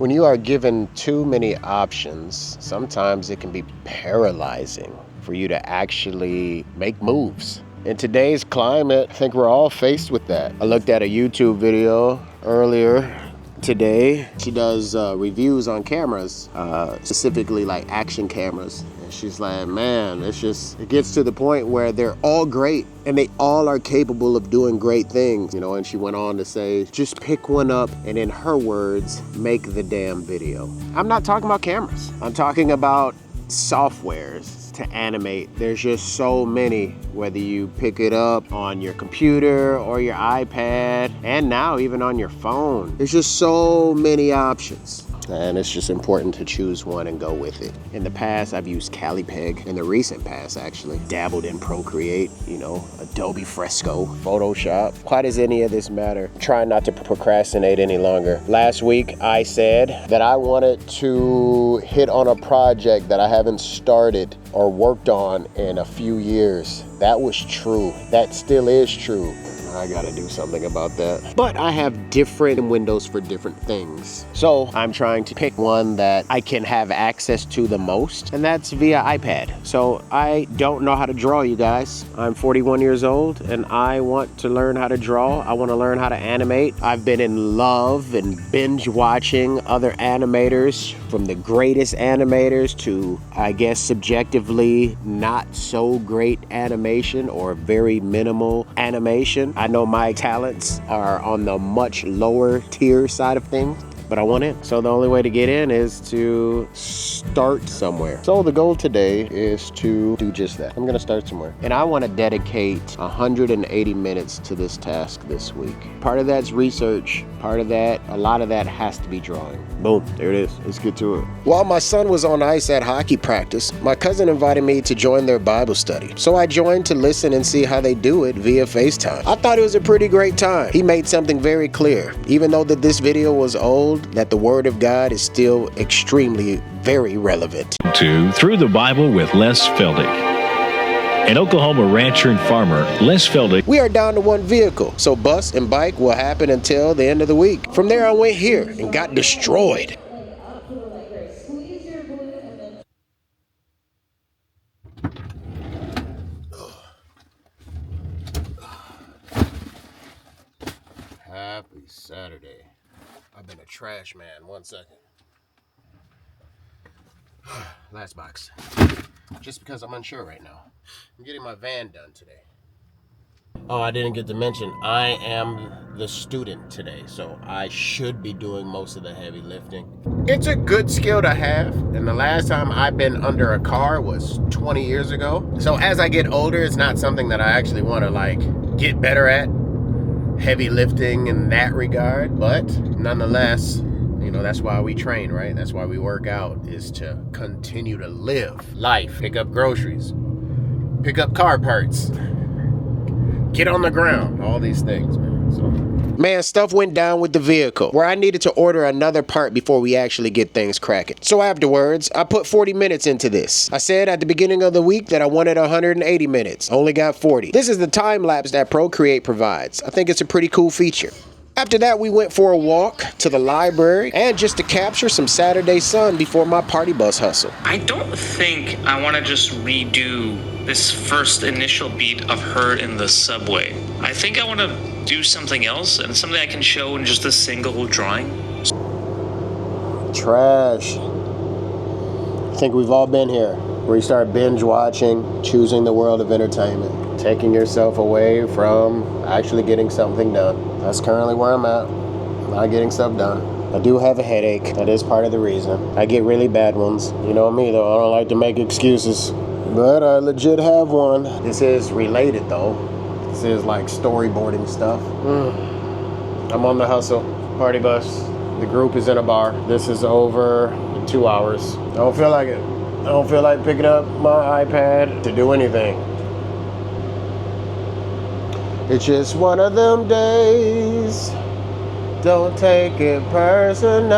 When you are given too many options, sometimes it can be paralyzing for you to actually make moves. In today's climate, I think we're all faced with that. I looked at a YouTube video earlier today. She does reviews on cameras, specifically like action cameras. And she's like, man, it gets to the point where they're all great and they all are capable of doing great things, you know. And she went on to say, just pick one up and, in her words, make the damn video. I'm not talking about cameras. I'm talking about softwares to animate. There's just so many, whether you pick it up on your computer or your iPad, and now even on your phone. There's just so many options. And it's just important to choose one and go with it. In the past, I've used CaliPeg. In the recent past, actually, dabbled in Procreate, you know, Adobe Fresco, Photoshop. Why does any of this matter? Trying not to procrastinate any longer. Last week, I said that I wanted to hit on a project that I haven't started or worked on in a few years. That was true. That still is true. I gotta do something about that. But I have different windows for different things. So I'm trying to pick one that I can have access to the most, and that's via iPad. So I don't know how to draw, you guys. I'm 41 years old and I want to learn how to draw. I want to learn how to animate. I've been in love and binge watching other animators, from the greatest animators to, I guess, subjectively not so great animation or very minimal animation. I know my talents are on the much lower tier side of things, but I want in. So the only way to get in is to start somewhere. So the goal today is to do just that. I'm gonna start somewhere. And I wanna dedicate 180 minutes to this task this week. Part of that's research, part of that, a lot of that has to be drawing. Boom, there it is, let's get to it. While my son was on ice at hockey practice, my cousin invited me to join their Bible study. So I joined to listen and see how they do it via FaceTime. I thought it was a pretty great time. He made something very clear. Even though that this video was old, that the Word of God is still extremely, very relevant. To Through the Bible with Les Feldick. An Oklahoma rancher and farmer, Les Feldick. We are down to one vehicle, so bus and bike will happen until the end of the week. From there, I went here and got destroyed. Happy Saturday. I've been a trash man. 1 second. Last box. Just because I'm unsure right now. I'm getting my van done today. Oh, I didn't get to mention, I am the student today, so I should be doing most of the heavy lifting. It's a good skill to have, and the last time I've been under a car was 20 years ago. So as I get older, it's not something that I actually want to like get better at. Heavy lifting in that regard, but nonetheless, you know, that's why we train, right? That's why we work out, is to continue to live life, pick up groceries, pick up car parts, get on the ground, all these things, man. So, man, stuff went down with the vehicle where I needed to order another part before we actually get things cracking. So afterwards, I put 40 minutes into this. I said at the beginning of the week that I wanted 180 minutes. Only got 40. This is the time lapse that Procreate provides. I think it's a pretty cool feature. After that, we went for a walk to the library and just to capture some Saturday sun before my party bus hustle. I don't think I want to just redo this first initial beat of her in the subway. I think I want to do something else, and something I can show in just a single drawing. Trash. I think we've all been here, where you start binge watching, choosing the world of entertainment, taking yourself away from actually getting something done. That's currently where I'm at, not getting stuff done. I do have a headache. That is part of the reason. I get really bad ones. You know me though, I don't like to make excuses, but I legit have one. This is related though. This is like storyboarding stuff. I'm on the hustle, party bus. The group is in a bar. This is over in 2 hours. I don't feel like it. I don't feel like picking up my iPad to do anything. It's just one of them days. Don't take it personal.